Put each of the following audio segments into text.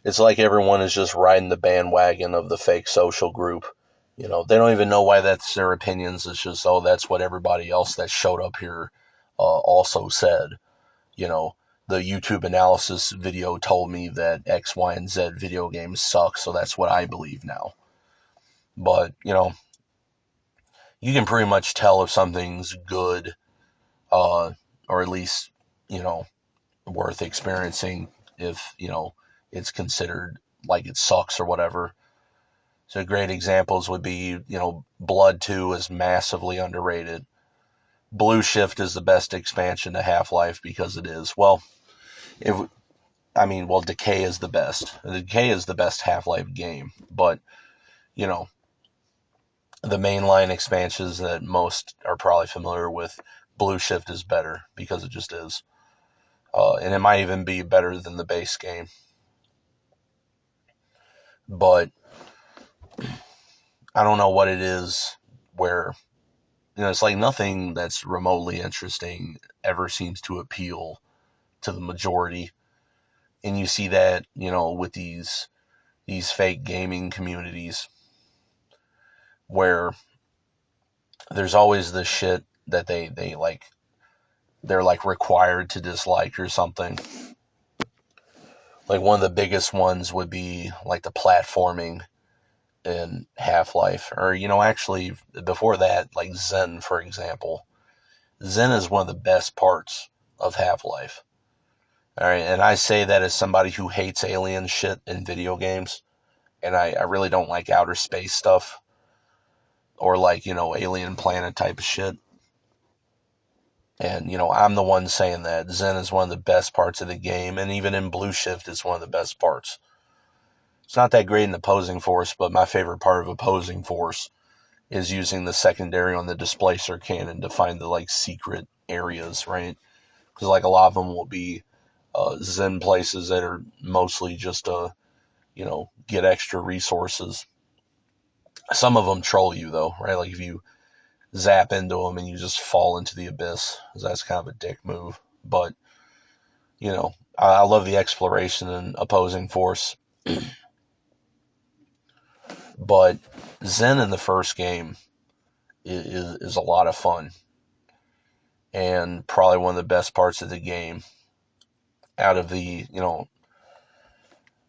It's like everyone is just riding the bandwagon of the fake social group. They don't even know why that's their opinions. It's just, oh, that's what everybody else that showed up here also said. You know, the YouTube analysis video told me that X, Y, and Z video games suck, so that's what I believe now. But, you can pretty much tell if something's good, uh, or at least, you know, worth experiencing if, it's considered like it sucks or whatever. So great examples would be, Blood 2 is massively underrated. Blueshift is the best expansion to Half-Life because it is. Well, if Decay is the best. Decay is the best Half-Life game, but you know, the mainline expansions that most are probably familiar with, Blueshift is better because it just is. And it might even be better than the base game. But I don't know what it is where, it's like nothing that's remotely interesting ever seems to appeal to the majority. And you see that, with these fake gaming communities where there's always this shit that they like they're like required to dislike or something. Like one of the biggest ones would be like the platforming in Half-Life, or actually before that, like Zen, for example. Zen is one of the best parts of Half-Life. All right, and I say that as somebody who hates alien shit in video games, and I really don't like outer space stuff or like alien planet type of shit. And I'm the one saying that Zen is one of the best parts of the game, and even in Blue Shift, it's one of the best parts. It's not that great in Opposing Force, but my favorite part of Opposing Force is using the secondary on the displacer cannon to find the like secret areas, right? Because like a lot of them will be Zen places that are mostly just get extra resources. Some of them troll you though, right? Like if you zap into them and you just fall into the abyss, that's kind of a dick move. But I love the exploration and Opposing Force. But Zen in the first game is a lot of fun and probably one of the best parts of the game. Out of the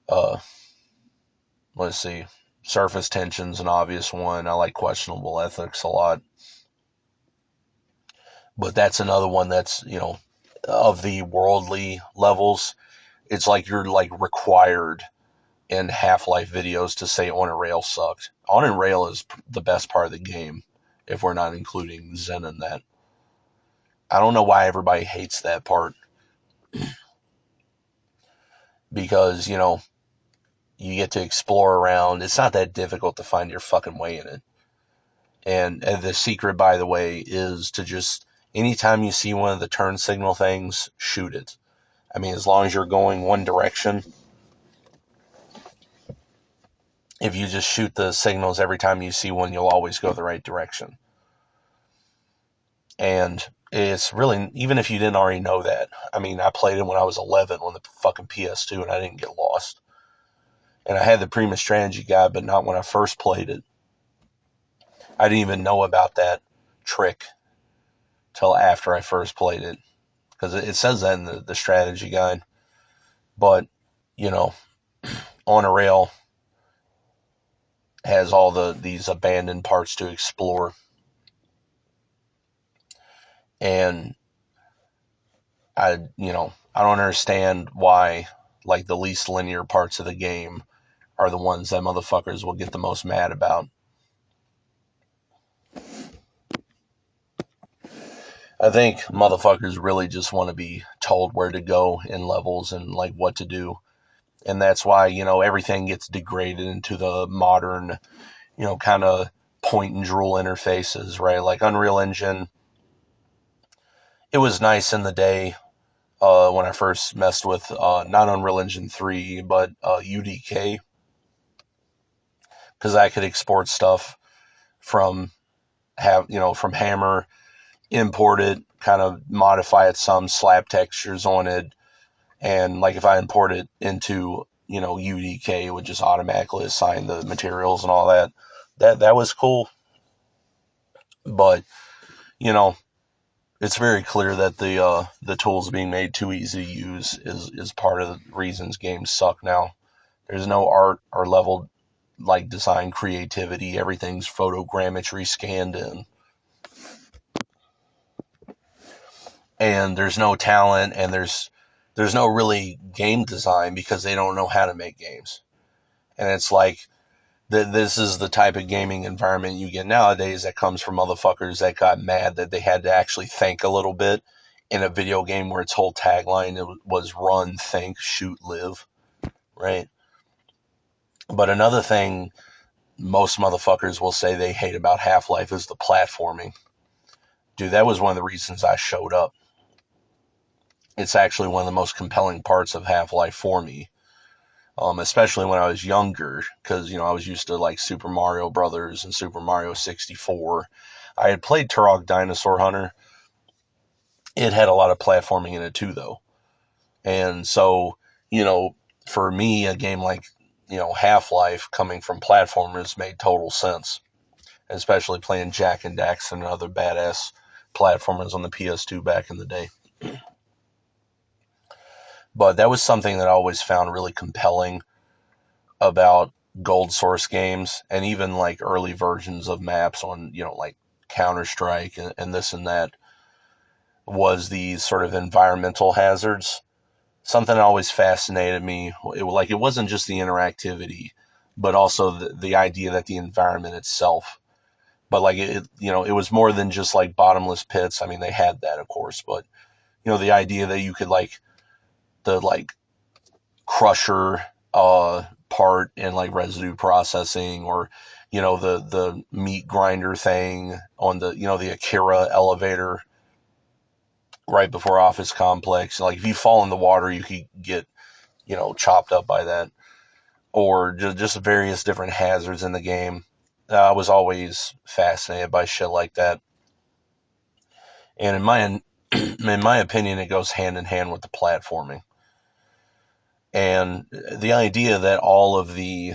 uh, let's see, surface tension's an obvious one. I like questionable ethics a lot, but that's another one that's of the worldly levels. It's like you're like required in Half-Life videos to say On a Rail sucked. On a Rail is the best part of the game if we're not including Zen in that. I don't know why everybody hates that part because, you get to explore around. It's not that difficult to find your fucking way in it. And the secret, by the way, is to just, anytime you see one of the turn signal things, shoot it. I mean, as long as you're going one direction, if you just shoot the signals every time you see one, you'll always go the right direction. And it's really, even if you didn't already know that, I mean, I played it when I was 11 on the fucking PS2 and I didn't get lost. And I had the Prima Strategy Guide, but not when I first played it. I didn't even know about that trick till after I first played it. Because it says that in the strategy guide. But, you know, On a Rail has all these abandoned parts to explore. And I don't understand why like the least linear parts of the game are the ones that motherfuckers will get the most mad about. I think motherfuckers really just want to be told where to go in levels and like what to do. And that's why, everything gets degraded into the modern, kind of point and drool interfaces, right? Like Unreal Engine, it was nice in the day when I first messed with not Unreal Engine 3, but UDK, because I could export stuff from from Hammer, import it, kind of modify it some, slap textures on it, and like if I import it into UDK would just automatically assign the materials and all that. That was cool, but you know, it's very clear that the tools being made too easy to use is part of the reasons games suck now. There's no art or level like design creativity. Everything's photogrammetry scanned in, and there's no talent, and there's no really game design because they don't know how to make games. And it's like this is the type of gaming environment you get nowadays that comes from motherfuckers that got mad that they had to actually think a little bit in a video game where its whole tagline was run, think, shoot, live, right? But another thing most motherfuckers will say they hate about Half-Life is the platforming. Dude, that was one of the reasons I showed up. It's actually one of the most compelling parts of Half-Life for me. Especially when I was younger, because I was used to like Super Mario Brothers and Super Mario 64. I had played Turok Dinosaur Hunter. It had a lot of platforming in it too, though, and so for me, a game like Half-Life coming from platformers made total sense, especially playing Jack and Daxter and other badass platformers on the PS2 back in the day. But that was something that I always found really compelling about gold source games and even like early versions of maps on like Counter-Strike and this and that, was the sort of environmental hazards. Something that always fascinated me. It wasn't just the interactivity, but also the idea that the environment itself, but like it was more than just like bottomless pits. I mean, they had that, of course, but the idea that you could like the like crusher part in like residue processing, or the meat grinder thing on the Akira elevator right before Office Complex. Like if you fall in the water, you could get chopped up by that, or just various different hazards in the game. I was always fascinated by shit like that, and in my opinion, it goes hand in hand with the platforming. And the idea that all of the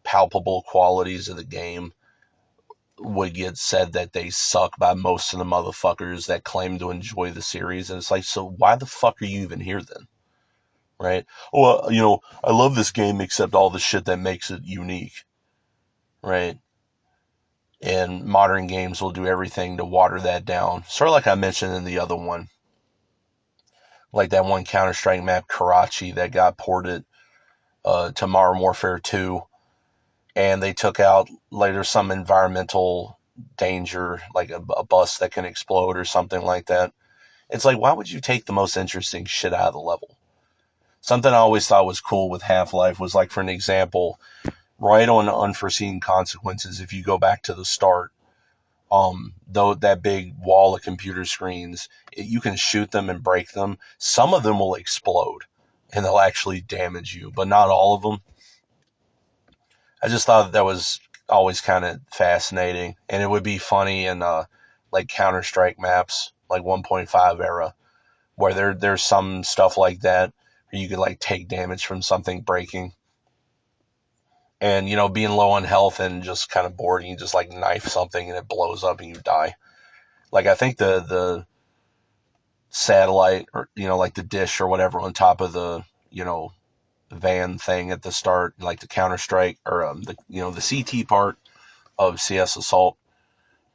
palpable qualities of the game would get said that they suck by most of the motherfuckers that claim to enjoy the series. And it's like, so why the fuck are you even here then? Right? Well, I love this game except all the shit that makes it unique. Right? And modern games will do everything to water that down. Sort of like I mentioned in the other one. Like that one Counter-Strike map, Karachi, that got ported to Modern Warfare 2. And they took out later some environmental danger, like a bus that can explode or something like that. It's like, why would you take the most interesting shit out of the level? Something I always thought was cool with Half-Life was, like, for an example, right on unforeseen consequences, if you go back to the start, though that big wall of computer screens, you can shoot them and break them. Some of them will explode and they'll actually damage you, but not all of them. I just thought that was always kind of fascinating, and it would be funny in like Counter Strike maps, like 1.5 era, where there's some stuff like that where you could like take damage from something breaking, and being low on health and just kind of bored, you just like knife something and it blows up and you die. Like I think the satellite, or like the dish or whatever on top of the van thing at the start, like the Counter Strike, or the CT part of CS Assault,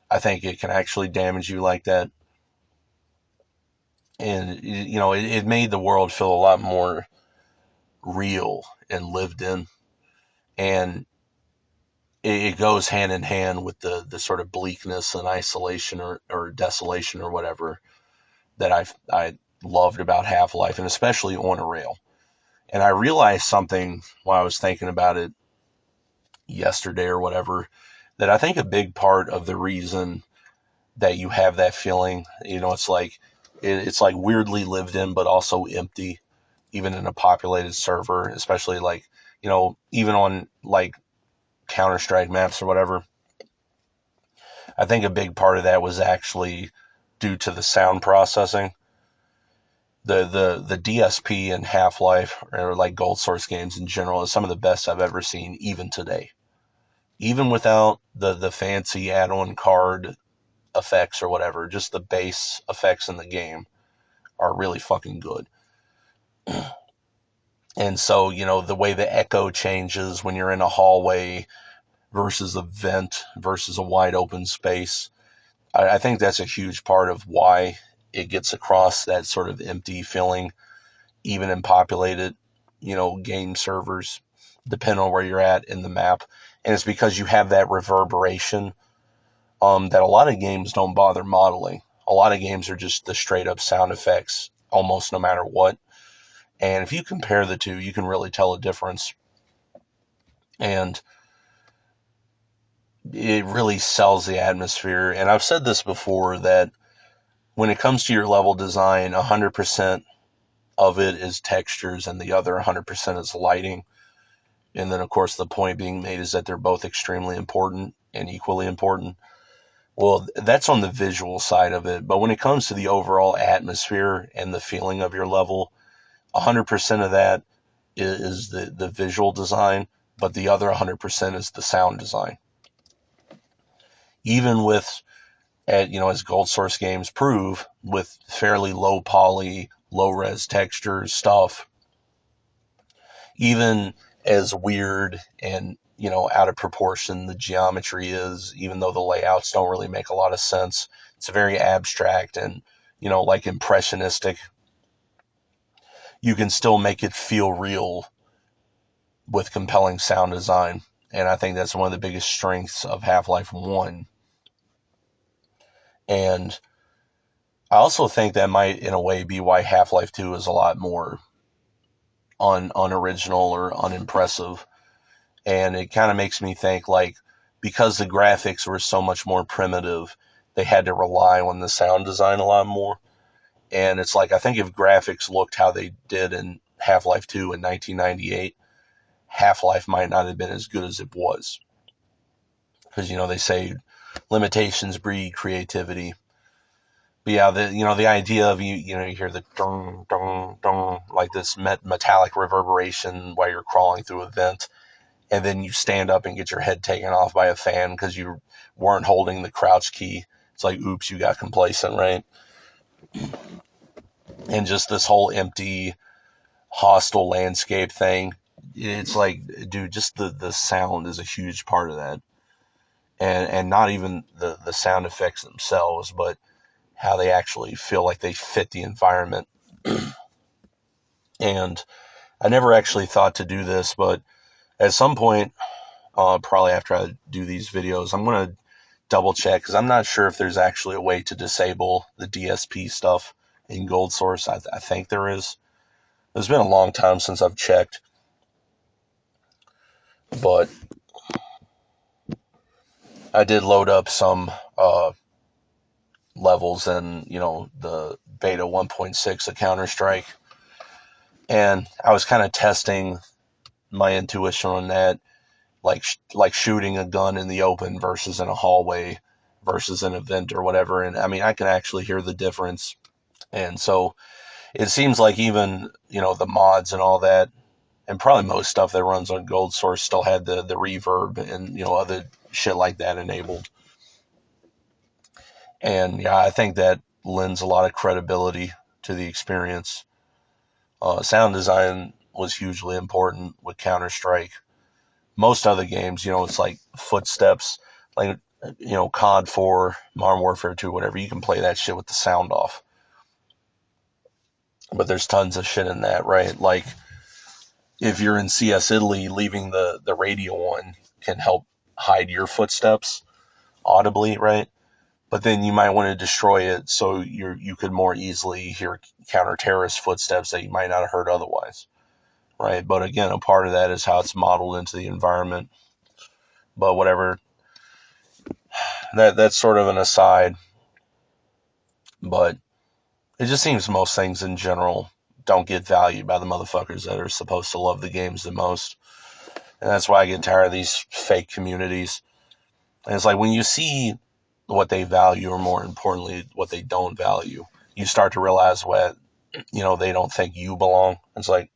I think it can actually damage you like that. And it made the world feel a lot more real and lived in. And it goes hand in hand with the sort of bleakness and isolation, or desolation or whatever, that I loved about Half-Life, and especially on a rail. And I realized something while I was thinking about it yesterday or whatever, that I think a big part of the reason that you have that feeling, it's like it's like weirdly lived in but also empty, even in a populated server, especially like even on like Counter-Strike maps or whatever. I think a big part of that was actually due to the sound processing. the DSP in Half-Life, or like Gold Source games in general, is some of the best I've ever seen, even today. Even without the fancy add-on card effects or whatever, just the base effects in the game are really fucking good. And so, the way the echo changes when you're in a hallway versus a vent versus a wide open space, I think that's a huge part of why it gets across that sort of empty feeling, even in populated, game servers, depending on where you're at in the map. And it's because you have that reverberation that a lot of games don't bother modeling. A lot of games are just the straight up sound effects, almost no matter what. And if you compare the two, you can really tell a difference. And it really sells the atmosphere. And I've said this before, that when it comes to your level design, 100% of it is textures and the other 100% is lighting. And then, of course, the point being made is that they're both extremely important and equally important. Well, that's on the visual side of it. But when it comes to the overall atmosphere and the feeling of your level, 100% of that is the visual design, but the other 100% is the sound design. Even with, as Gold Source games prove, with fairly low poly, low res textures stuff, even as weird and, out of proportion the geometry is, even though the layouts don't really make a lot of sense, it's very abstract and, like impressionistic, you can still make it feel real with compelling sound design. And I think that's one of the biggest strengths of Half-Life 1. And I also think that might, in a way, be why Half-Life 2 is a lot more unoriginal or unimpressive. And it kind of makes me think, like, because the graphics were so much more primitive, they had to rely on the sound design a lot more. And it's like, I think if graphics looked how they did in Half-Life 2 in 1998, Half-Life might not have been as good as it was. Because, they say limitations breed creativity. But yeah, the idea of you hear the dong, dong, dong, like this metallic reverberation while you're crawling through a vent, and then you stand up and get your head taken off by a fan because you weren't holding the crouch key. It's like, oops, you got complacent, right? And just this whole empty, hostile landscape thing. It's like, dude, just the sound is a huge part of that. And not even the sound effects themselves, but how they actually feel like they fit the environment. And I never actually thought to do this, but at some point, probably after I do these videos, I'm going to double check, because I'm not sure if there's actually a way to disable the DSP stuff in Gold Source. I think there is. It's been a long time since I've checked, but I did load up some levels in, the beta 1.6 of Counter-Strike, and I was kind of testing my intuition on that, like shooting a gun in the open versus in a hallway versus an event or whatever. And I mean, I can actually hear the difference. And so it seems like even, the mods and all that, and probably most stuff that runs on Gold Source, still had the reverb and, other shit like that enabled. And yeah, I think that lends a lot of credibility to the experience. Sound design was hugely important with Counter-Strike. Most other games, it's like footsteps, like, COD 4, Modern Warfare 2, whatever, you can play that shit with the sound off. But there's tons of shit in that, right? Like, if you're in CS Italy, leaving the radio on can help hide your footsteps audibly, right? But then you might want to destroy it so you could more easily hear counter-terrorist footsteps that you might not have heard otherwise, right? But again, a part of that is how it's modeled into the environment. But whatever, that's sort of an aside. But it just seems most things in general don't get valued by the motherfuckers that are supposed to love the games the most. And that's why I get tired of these fake communities. And it's like, when you see what they value, or more importantly, what they don't value, you start to realize they don't think you belong. It's like,